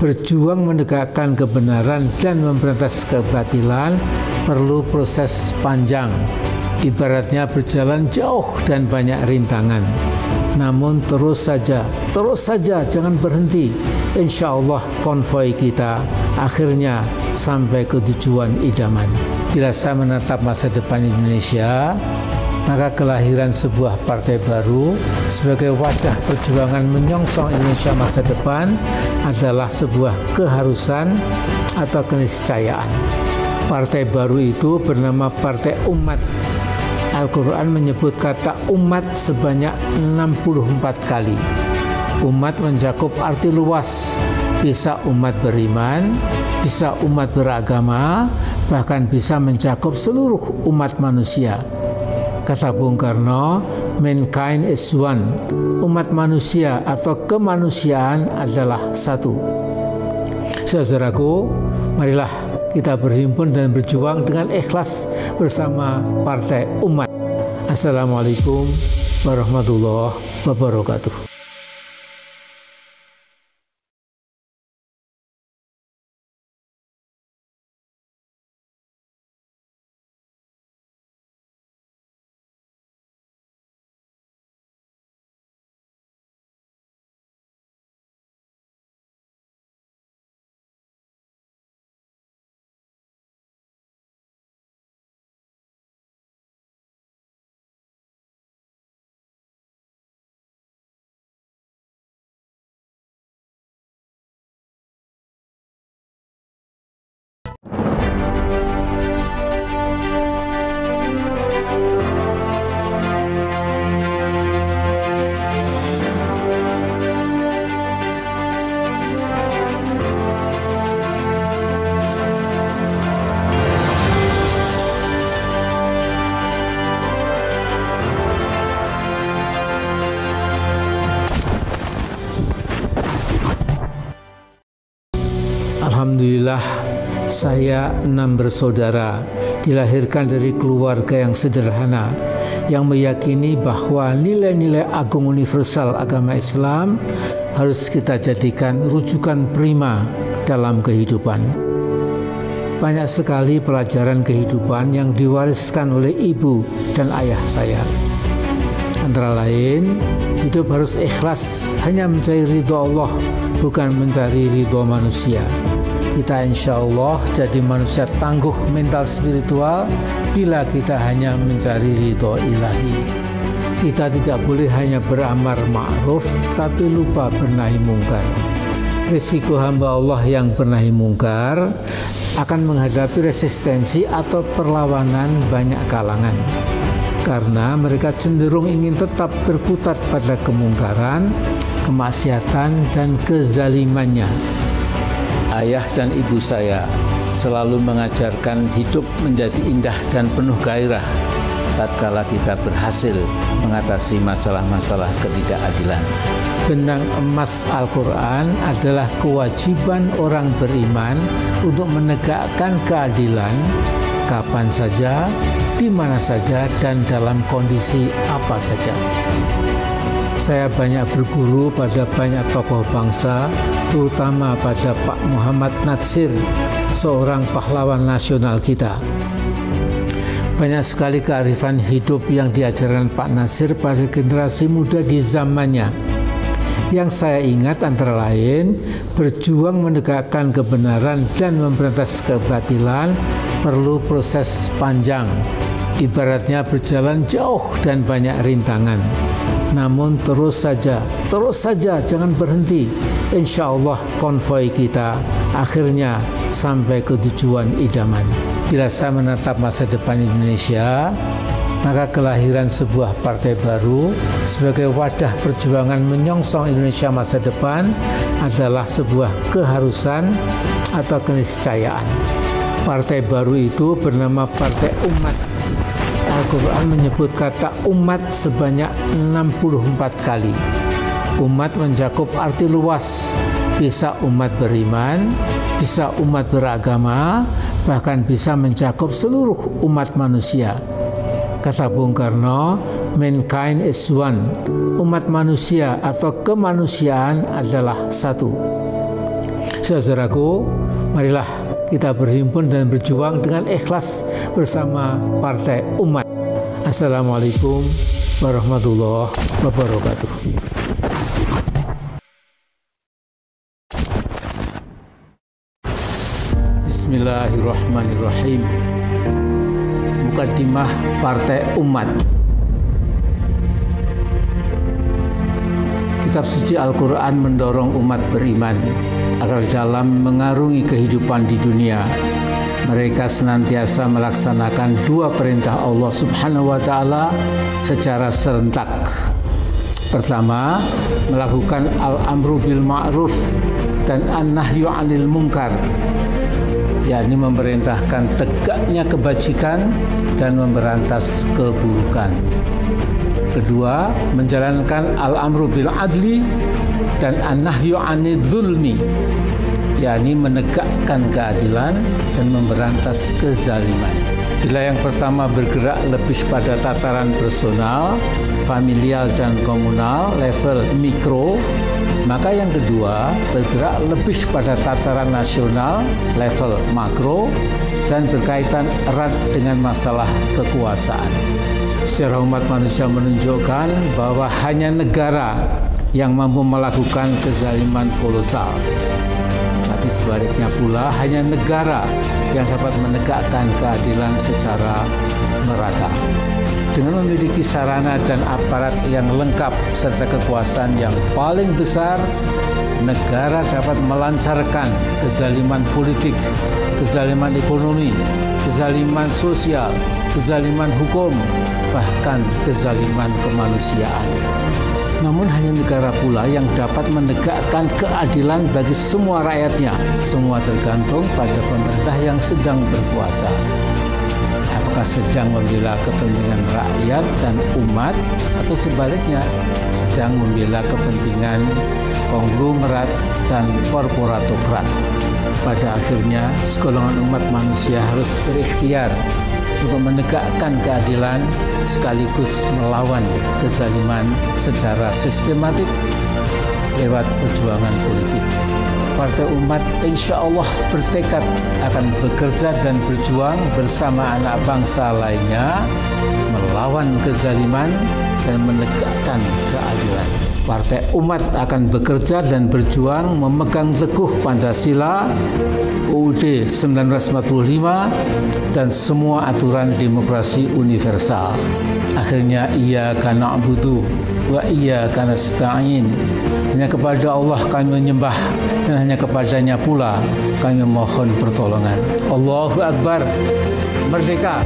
berjuang menegakkan kebenaran dan memberantas kebatilan perlu proses panjang. Ibaratnya berjalan jauh dan banyak rintangan. Namun terus saja, jangan berhenti. Insya Allah konvoi kita akhirnya sampai ke tujuan idaman. Bila saya menatap masa depan Indonesia, maka kelahiran sebuah partai baru sebagai wadah perjuangan menyongsong Indonesia masa depan adalah sebuah keharusan atau keniscayaan. Partai baru itu bernama Partai Umat. Al-Quran menyebut kata umat sebanyak 64 kali. Umat mencakup arti luas, bisa umat beriman, bisa umat beragama, bahkan bisa mencakup seluruh umat manusia. Kata Bung Karno, mankind is one. Umat manusia atau kemanusiaan adalah satu. Saudaraku, marilah kita berhimpun dan berjuang dengan ikhlas bersama Partai Umat. Assalamualaikum warahmatullahi wabarakatuh. Alhamdulillah, saya 6 bersaudara, dilahirkan dari keluarga yang sederhana, yang meyakini bahwa nilai-nilai agung universal agama Islam harus kita jadikan rujukan prima dalam kehidupan. Banyak sekali pelajaran kehidupan yang diwariskan oleh ibu dan ayah saya. Antara lain, hidup harus ikhlas, hanya mencari ridho Allah, bukan mencari ridho manusia. Kita insya Allah jadi manusia tangguh mental spiritual bila kita hanya mencari ridho ilahi. Kita tidak boleh hanya beramar ma'ruf, tapi lupa bernahi mungkar. Risiko hamba Allah yang bernahi mungkar akan menghadapi resistensi atau perlawanan banyak kalangan. Karena mereka cenderung ingin tetap berkutat pada kemungkaran, kemaksiatan, dan kezalimannya. Ayah dan ibu saya selalu mengajarkan hidup menjadi indah dan penuh gairah tatkala kita berhasil mengatasi masalah-masalah ketidakadilan. Benang emas Al-Quran adalah kewajiban orang beriman untuk menegakkan keadilan kapan saja, di mana saja, dan dalam kondisi apa saja. Saya banyak berguru pada banyak tokoh bangsa, terutama pada Pak Muhammad Natsir, seorang pahlawan nasional kita. Banyak sekali kearifan hidup yang diajarkan Pak Natsir pada generasi muda di zamannya. Yang saya ingat antara lain, berjuang menegakkan kebenaran dan memberantas kebatilan perlu proses panjang. Ibaratnya berjalan jauh dan banyak rintangan. Namun terus saja, jangan berhenti. Insya Allah konvoi kita akhirnya sampai ke tujuan idaman. Bila saya menatap masa depan Indonesia, maka kelahiran sebuah partai baru sebagai wadah perjuangan menyongsong Indonesia masa depan adalah sebuah keharusan atau keniscayaan. Partai baru itu bernama Partai Umat. Al-Quran menyebut kata umat sebanyak 64 kali. Umat mencakup arti luas, bisa umat beriman, bisa umat beragama, bahkan bisa mencakup seluruh umat manusia. Kata Bung Karno, mankind is one. Umat manusia atau kemanusiaan adalah satu. Saudaraku, marilah kita berhimpun dan berjuang dengan ikhlas bersama Partai Umat. Assalamualaikum warahmatullahi wabarakatuh. Bismillahirrahmanirrahim. Mukaddimah Partai Umat. Kitab suci Al-Quran mendorong umat beriman agar dalam mengarungi kehidupan di dunia, mereka senantiasa melaksanakan dua perintah Allah Subhanahu wa Ta'ala secara serentak. Pertama, melakukan al-amru bil ma'ruf dan an-nahyu 'anil munkar, yakni memerintahkan tegaknya kebajikan dan memberantas keburukan. Kedua, menjalankan al-amru bil adli dan an-nahyu 'anil zulmi, yakni menegakkan keadilan dan memberantas kezaliman. Bila yang pertama bergerak lebih pada tataran personal, familial dan komunal, level mikro, maka yang kedua bergerak lebih pada tataran nasional, level makro, dan berkaitan erat dengan masalah kekuasaan. Sejarah umat manusia menunjukkan bahwa hanya negara yang mampu melakukan kezaliman kolosal. Tapi sebaliknya pula, hanya negara yang dapat menegakkan keadilan secara merata. Dengan memiliki sarana dan aparat yang lengkap serta kekuasaan yang paling besar, negara dapat melancarkan kezaliman politik, kezaliman ekonomi, kezaliman sosial, kezaliman hukum, bahkan kezaliman kemanusiaan. Namun hanya negara pula yang dapat menegakkan keadilan bagi semua rakyatnya. Semua tergantung pada pemerintah yang sedang berkuasa. Apakah sedang membela kepentingan rakyat dan umat, atau sebaliknya sedang membela kepentingan konglomerat dan korporatokrat. Pada akhirnya, segolongan umat manusia harus berikhtiar untuk menegakkan keadilan sekaligus melawan kezaliman secara sistematik lewat perjuangan politik. Partai Umat insya Allah bertekad akan bekerja dan berjuang bersama anak bangsa lainnya melawan kezaliman dan menegakkan keadilan. Partai Umat akan bekerja dan berjuang memegang teguh Pancasila, UUD 1945, dan semua aturan demokrasi universal. Akhirnya, iyyaka na'budu wa iyyaka nasta'in. Hanya kepada Allah kami menyembah dan hanya kepadanya pula kami mohon pertolongan. Allahu Akbar. Merdeka!